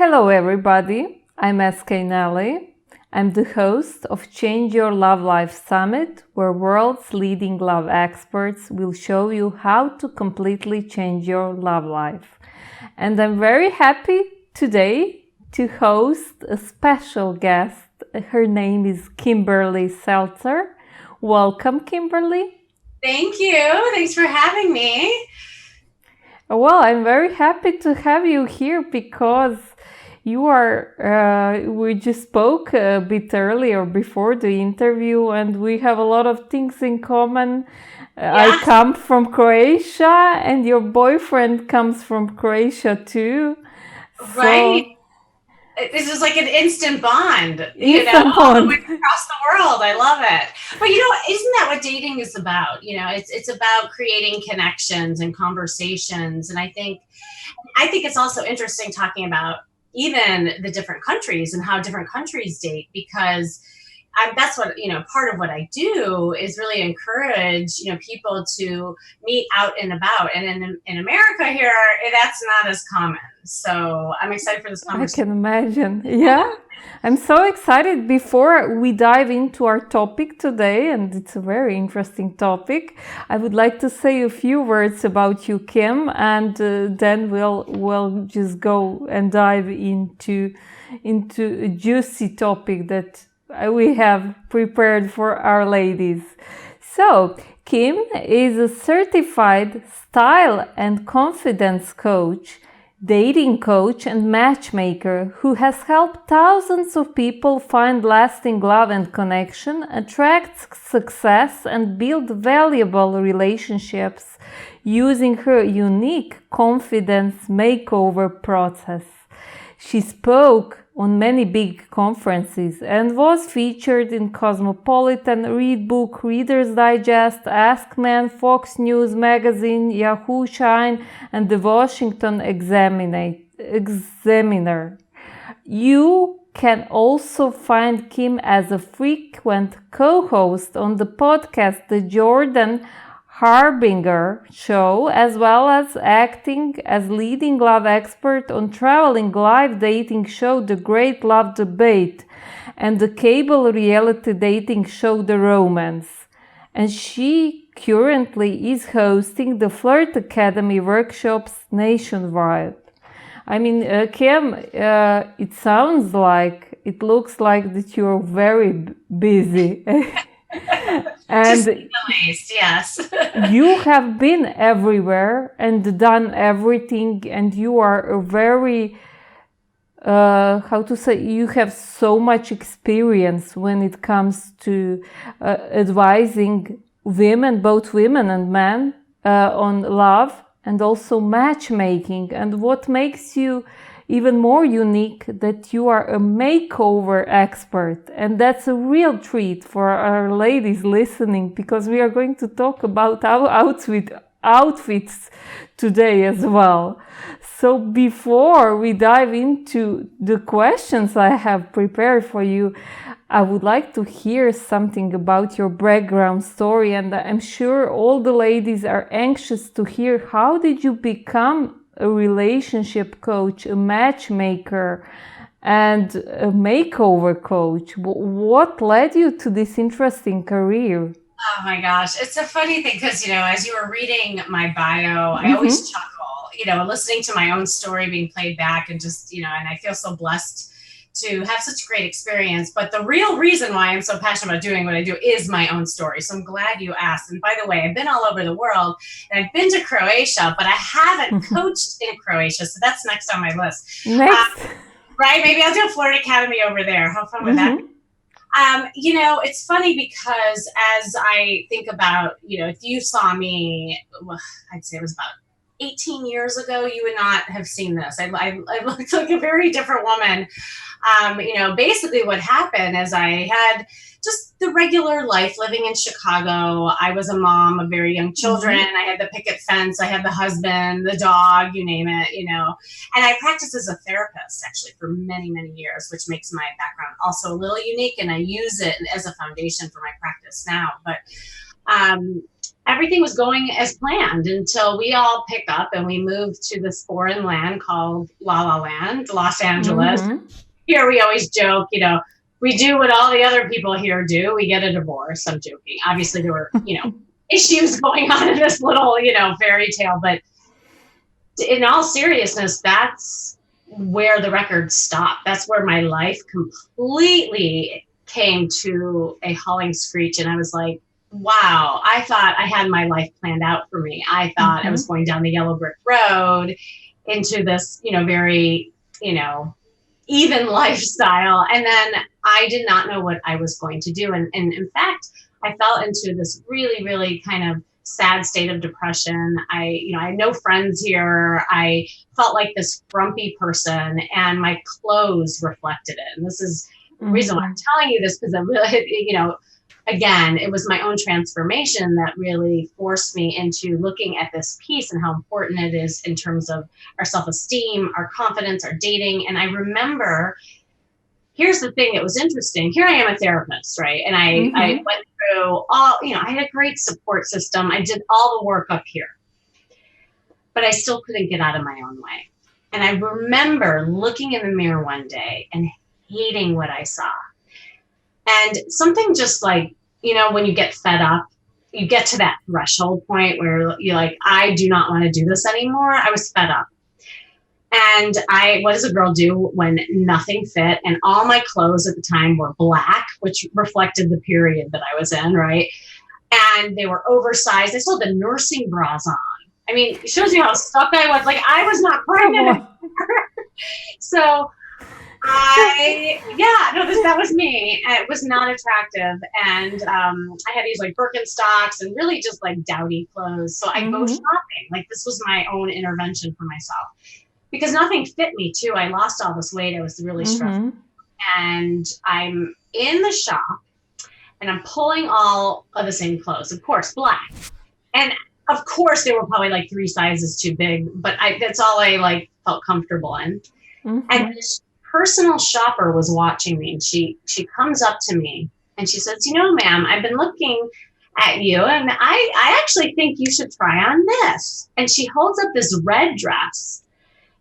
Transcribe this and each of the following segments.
Hello, everybody. I'm SK Nelly. I'm the host of Change Your Love Life Summit, where world's leading love experts will show you how to completely change your love life. And I'm very happy today to host a special guest. Her name is Kimberly Seltzer. Welcome, Kimberly. Thank you. Thanks for having me. Well, I'm very happy to have you here because we just spoke a bit earlier before the interview, and we have a lot of things in common. I come from Croatia, and your boyfriend comes from Croatia too. Right. This is like an instant bond, Instant all the bond. way across the world. I love it. But isn't that what dating is about? It's about creating connections and conversations. And I think it's also interesting talking about even the different countries and how different countries date, because that's what, part of what I do is really encourage, people to meet out and about. And in America here, that's not as common. So I'm excited for this I conversation. can imagine. Yeah. I'm so excited. Before we dive into our topic today, and it's a very interesting topic, I would like to say a few words about you, Kim, and then we'll just go and dive into a juicy topic that we have prepared for our ladies. So, Kim is a certified style and confidence coach, dating coach, and matchmaker who has helped thousands of people find lasting love and connection, attract success, and build valuable relationships using her unique confidence makeover process. She spoke on many big conferences and was featured in Cosmopolitan, Read Book, Reader's Digest, Ask Man, Fox News Magazine, Yahoo Shine, and the Washington Examiner. You can also find Kim as a frequent co-host on the podcast The Jordan Harbinger Show, as well as acting as leading love expert on traveling live dating show The Great Love Debate and the cable reality dating show The Romance. And she currently is hosting the Flirt Academy workshops nationwide. I mean, Kim, it looks like that you're very busy. And the least, yes. You have been everywhere and done everything, and you are a very, you have so much experience when it comes to advising women, both women and men, on love and also matchmaking. And what makes you even more unique, that you are a makeover expert, and that's a real treat for our ladies listening, because we are going to talk about our outfits today as well. So before we dive into the questions I have prepared for you, I would like to hear something about your background story, and I'm sure all the ladies are anxious to hear, how did you become a relationship coach, a matchmaker, and a makeover coach? What led you to this interesting career? Oh my gosh. It's a funny thing because, as you were reading my bio, I always chuckle, listening to my own story being played back, and just, and I feel so blessed to have such great experience. But the real reason why I'm so passionate about doing what I do is my own story. So I'm glad you asked. And by the way, I've been all over the world, and I've been to Croatia, but I haven't coached in Croatia. So that's next on my list. Next. Right? Maybe I'll do a Flirt Academy over there. How fun would that be? It's funny because as I think about, if you saw me, I'd say it was about 18 years ago, you would not have seen this. I looked like a very different woman. Basically what happened is I had just the regular life living in Chicago. I was a mom of very young children. I had the picket fence. I had the husband, the dog, you name it, and I practiced as a therapist actually for many, many years, which makes my background also a little unique. And I use it as a foundation for my practice now. But everything was going as planned until we all pick up and we moved to this foreign land called La La Land, Los Angeles. Mm-hmm. Here we always joke, we do what all the other people here do. We get a divorce. I'm joking. Obviously there were, issues going on in this little, fairy tale, but in all seriousness, that's where the record stopped. That's where my life completely came to a hauling screech. And I was like, wow, I thought I had my life planned out for me. I thought I was going down the yellow brick road into this, very, even lifestyle. And then I did not know what I was going to do. And in fact, I fell into this really, really kind of sad state of depression. I had no friends here. I felt like this grumpy person, and my clothes reflected it. And this is the reason why I'm telling you this, because I really, again, it was my own transformation that really forced me into looking at this piece and how important it is in terms of our self-esteem, our confidence, our dating. And I remember, here's the thing that was interesting. Here I am, a therapist, right? And I went through all, I had a great support system. I did all the work up here, but I still couldn't get out of my own way. And I remember looking in the mirror one day and hating what I saw. And something just like, when you get fed up, you get to that threshold point where you're like, I do not want to do this anymore. I was fed up. And what does a girl do when nothing fit? And all my clothes at the time were black, which reflected the period that I was in, right? And they were oversized. I still had the nursing bras on. I mean, it shows you how stuck I was. Like, I was not pregnant anymore. So that was me. It was not attractive. And I had these like Birkenstocks and really just like dowdy clothes. So I go shopping. Like, this was my own intervention for myself. Because nothing fit me too. I lost all this weight. I was really stressed. And I'm in the shop and I'm pulling all of the same clothes, of course, black. And of course they were probably like 3 sizes too big, but that's all I like felt comfortable in. And this personal shopper was watching me, and she comes up to me and she says, ma'am, I've been looking at you and I actually think you should try on this. And she holds up this red dress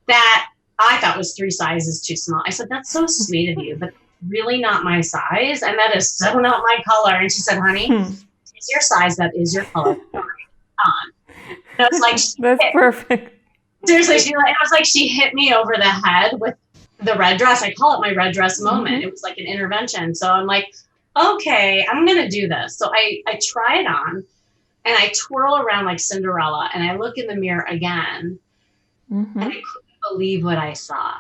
that I thought was 3 sizes too small. I said, that's so sweet of you, but really not my size. And that is so not my color. And she said, honey, it's your size. That is your color. On. And I was like, that's perfect. Seriously, I was like, she hit me over the head with the red dress. I call it my red dress moment. It was like an intervention. So I'm like, okay, I'm going to do this. So I try it on and I twirl around like Cinderella and I look in the mirror again and I couldn't believe what I saw.